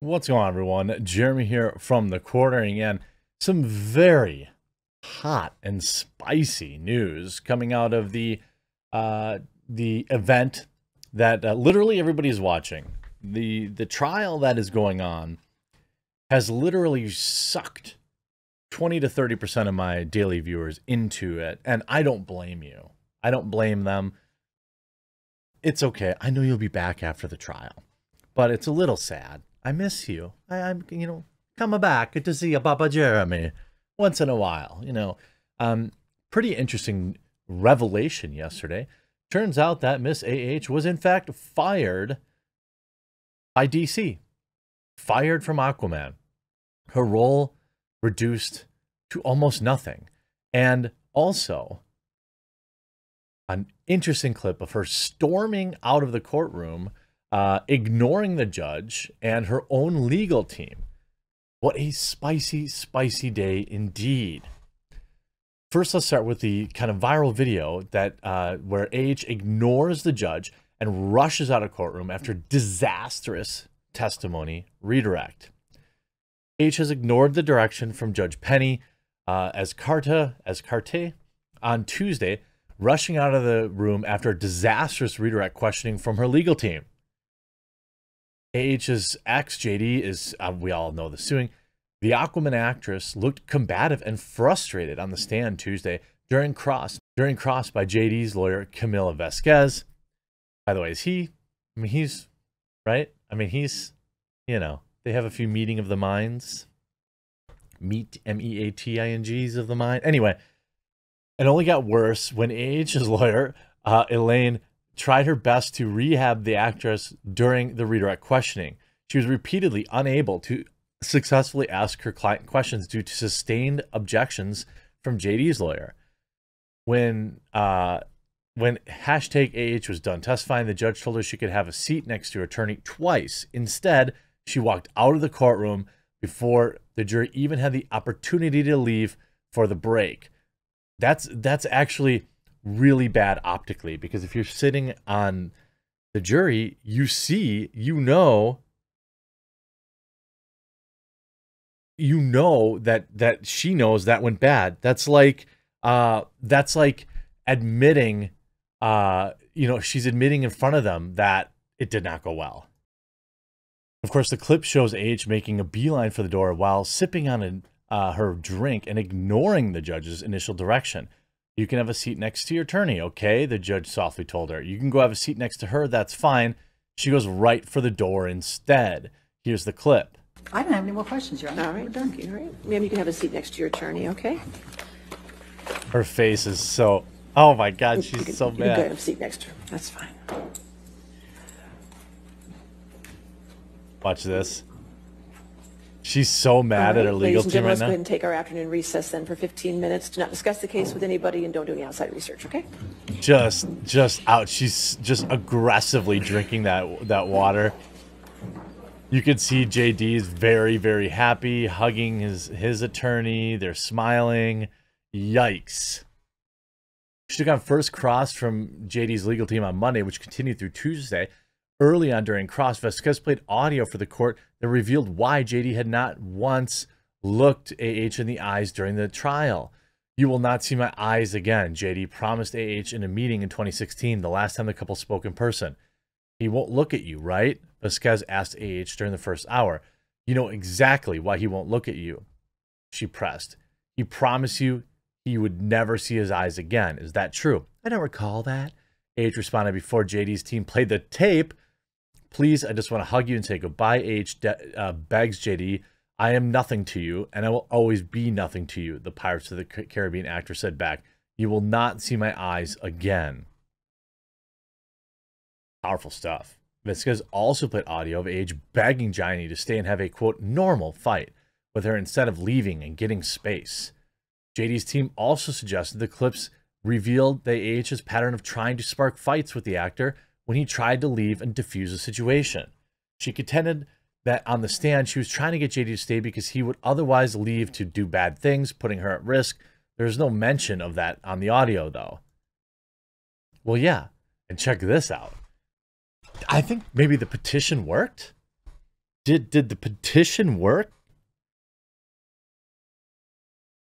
What's going on, everyone? Jeremy here from the Quartering, and some very hot and spicy news coming out of the event that literally everybody's watching. The trial that is going on has literally sucked 20 to 30% of my daily viewers into it, and I don't blame you. I don't blame them. It's okay. I know you'll be back after the trial, but it's a little sad. I miss you. I'm, coming back. Good to see you, Papa Jeremy. Once in a while, Pretty interesting revelation yesterday. Turns out that Miss AH was in fact fired by DC. Fired from Aquaman. Her role reduced to almost nothing. And also, an interesting clip of her storming out of the courtroom, ignoring the judge and her own legal team. What a spicy, spicy day indeed. First, let's start with the kind of viral video that where AH ignores the judge and rushes out of courtroom after disastrous testimony redirect. AH has ignored the direction from Judge Penny as Carte on Tuesday, rushing out of the room after a disastrous redirect questioning from her legal team. AH's ex, JD, is, we all know the suing. The Aquaman actress looked combative and frustrated on the stand Tuesday during cross by JD's lawyer, Camila Vasquez. By the way, is he? I mean, he's, right? I mean, he's, they have a few meeting of the minds. M-E-A-T-I-N-G's of the mind. Anyway, it only got worse when AH's lawyer, Elaine, tried her best to rehab the actress during the redirect questioning. She was repeatedly unable to successfully ask her client questions due to sustained objections from JD's lawyer. When hashtag AH was done testifying, the judge told her she could have a seat next to her attorney twice. Instead, she walked out of the courtroom before the jury even had the opportunity to leave for the break. That's actually really bad optically, because if you're sitting on the jury, you see, that she knows that went bad. That's like admitting, she's admitting in front of them that it did not go well. Of course, the clip shows AH making a beeline for the door while sipping on her drink and ignoring the judge's initial direction. You can have a seat next to your attorney, okay? The judge softly told her. You can go have a seat next to her, that's fine. She goes right for the door instead. Here's the clip. I don't have any more questions, Your Honor. All right, We're done. all right. Ma'am, you can have a seat next to your attorney, okay? Her face is so, oh my God, she's so You can go mad. have a seat next to her. That's fine. Watch this. She's so mad at her legal Ladies and team gentlemen, right let's go now. ahead and take our afternoon recess then for 15 minutes. Do not discuss the case with anybody and don't do any outside research, okay? Just out. She's just aggressively drinking that water. You could see JD is very, very happy, hugging his attorney. They're smiling. Yikes. She took on first cross from JD's legal team on Monday, which continued through Tuesday. Early on during cross, Vasquez played audio for the court that revealed why JD had not once looked AH in the eyes during the trial. You will not see my eyes again, JD promised AH in a meeting in 2016, the last time the couple spoke in person. He won't look at you, right? Vasquez asked AH during the first hour. You know exactly why he won't look at you, she pressed. He promised you he would never see his eyes again. Is that true? I don't recall that. AH responded before JD's team played the tape. Please, I just want to hug you and say goodbye. AH begs JD, I am nothing to you, and I will always be nothing to you, the Pirates of the Caribbean actor said back. You will not see my eyes again. Powerful stuff. Vasquez also played audio of AH begging Johnny to stay and have a, quote, normal fight with her instead of leaving and getting space. JD's team also suggested the clips revealed the AH's pattern of trying to spark fights with the actor when he tried to leave and defuse the situation. She contended that on the stand, she was trying to get JD to stay because he would otherwise leave to do bad things, putting her at risk. There's no mention of that on the audio, though. Well, yeah, and check this out. I think maybe the petition worked. did the petition work?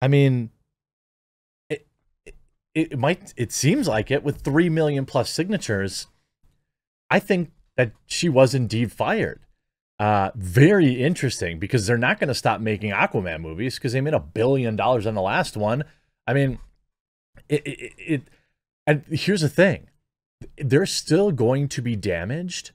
I mean, it seems like it with 3 million plus signatures. I think that she was indeed fired. Very interesting, because they're not going to stop making Aquaman movies because they made $1 billion on the last one. I mean, and here's the thing. They're still going to be damaged,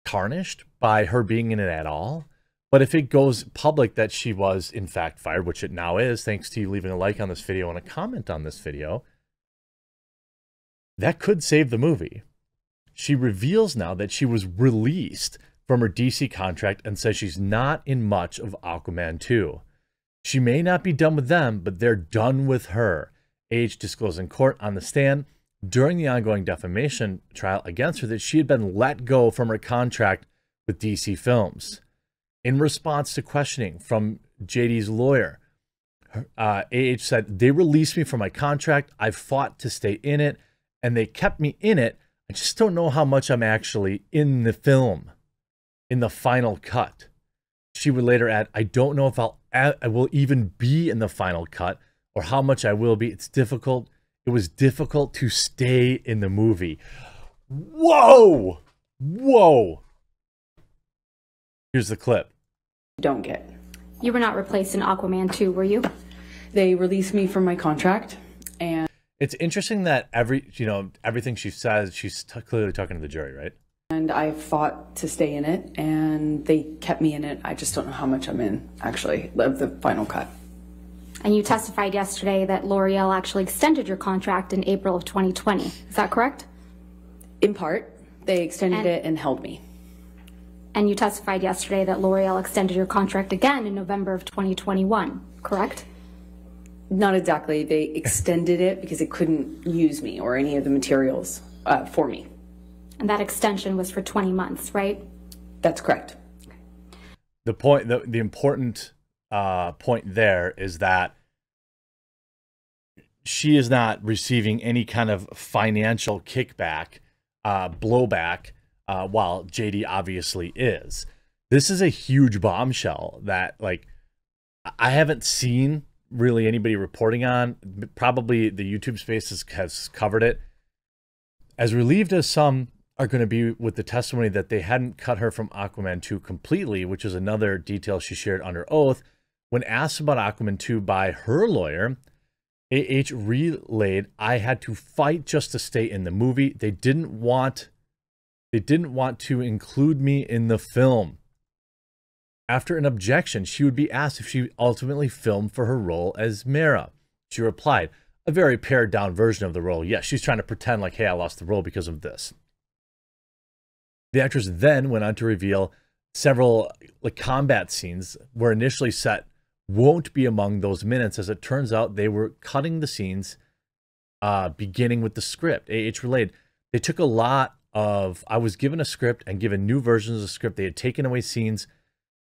tarnished by her being in it at all. But if it goes public that she was in fact fired, which it now is, thanks to you leaving a like on this video and a comment on this video, that could save the movie. She reveals now that she was released from her DC contract and says she's not in much of Aquaman 2. She may not be done with them, but they're done with her. AH disclosed in court on the stand during the ongoing defamation trial against her that she had been let go from her contract with DC Films. In response to questioning from JD's lawyer, AH said, "They released me from my contract. I've fought to stay in it, and they kept me in it. I just don't know how much I'm actually in the film, in the final cut." She would later add, "I don't know if I will even be in the final cut or how much I will be. It's difficult. It was difficult to stay in the movie." Whoa! Whoa! Here's the clip. Don't get. You were not replaced in Aquaman 2, were you? They released me from my contract, and It's interesting that everything she says, she's clearly talking to the jury, right? I fought to stay in it, and they kept me in it. I just don't know how much I'm in, actually, of the final cut. And you testified yesterday that L'Oreal actually extended your contract in April of 2020. Is that correct? In part, they extended it and held me. And you testified yesterday that L'Oreal extended your contract again in November of 2021, correct? Not exactly. They extended it because it couldn't use me or any of the materials for me. And that extension was for 20 months, right? That's correct. The important point there is that she is not receiving any kind of financial kickback, blowback, while JD obviously is. This is a huge bombshell that, like, I haven't seen really anybody reporting on. Probably the YouTube space has covered it. As relieved as some are going to be with the testimony that they hadn't cut her from Aquaman 2 completely, which is another detail she shared under oath, when asked about Aquaman 2 by her lawyer, AH relayed, "I had to fight just to stay in the movie. They didn't want to include me in the film." After an objection, she would be asked if she ultimately filmed for her role as Mera. She replied, "A very pared down version of the role. Yes, she's trying to pretend like, hey, I lost the role because of this." The actress then went on to reveal several combat scenes were initially set won't be among those minutes. As it turns out, they were cutting the scenes beginning with the script. AH relayed, "They took a lot of, I was given a script and given new versions of the script. They had taken away scenes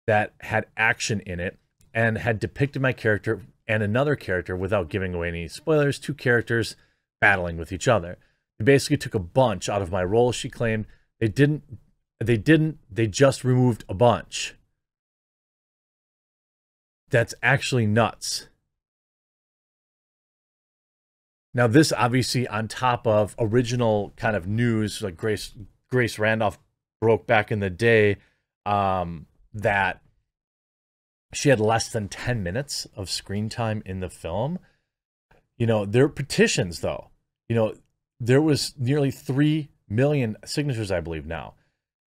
that had action in it and had depicted my character and another character without giving away any spoilers, two characters battling with each other. They basically took a bunch out of my role," she claimed. They just removed a bunch. That's actually nuts. Now, this obviously on top of original kind of news, like Grace Randolph broke back in the day, that she had less than 10 minutes of screen time in the film. There are petitions, though. There was nearly 3 million signatures, I believe, now.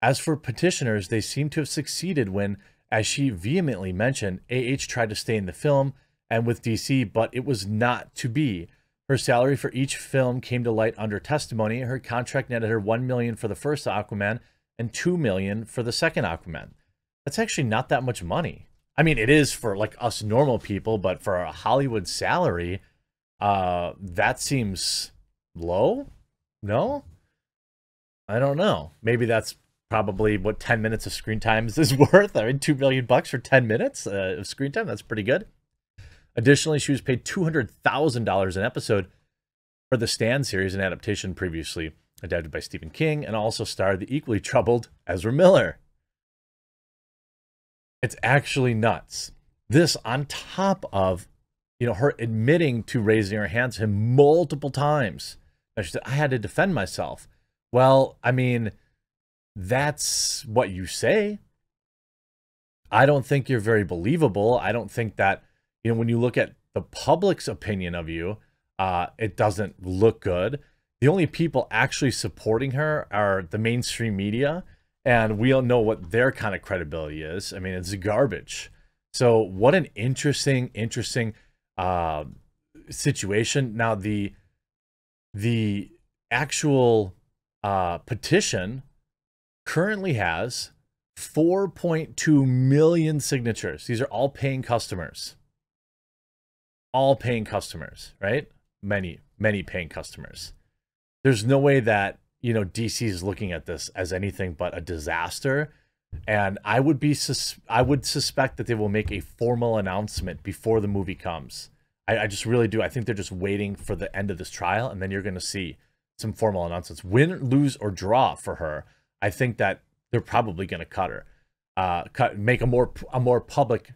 As for petitioners, they seem to have succeeded when, as she vehemently mentioned, AH tried to stay in the film and with DC, but it was not to be. Her salary for each film came to light under testimony. Her contract netted her $1 million for the first Aquaman and $2 million for the second Aquaman. That's actually not that much money. I mean, it is for like us normal people, but for a Hollywood salary, that seems low. No, I don't know. Maybe that's probably what 10 minutes of screen time is worth. I mean, $2 million for 10 minutes of screen time. That's pretty good. Additionally, she was paid $200,000 an episode for the Stand series, an adaptation previously adapted by Stephen King, and also starred the equally troubled Ezra Miller. It's actually nuts. This on top of, you know, her admitting to raising her hands to him multiple times. She said, I had to defend myself. Well, I mean, that's what you say. I don't think you're very believable. I don't think that, you know, when you look at the public's opinion of you, it doesn't look good. The only people actually supporting her are the mainstream media, and we all know what their kind of credibility is. I mean, it's garbage. So what an interesting situation. Now, the actual petition currently has 4.2 million signatures. These are all paying customers. All paying customers, right? Many paying customers. There's no way that, you know, DC is looking at this as anything but a disaster. And I would suspect that they will make a formal announcement before the movie comes. I just really do. I think they're just waiting for the end of this trial, and then you're going to see some formal announcements. Win, lose, or draw for her, I think that they're probably going to cut her, make a more public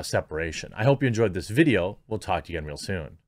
separation. I hope you enjoyed this video. We'll talk to you again real soon.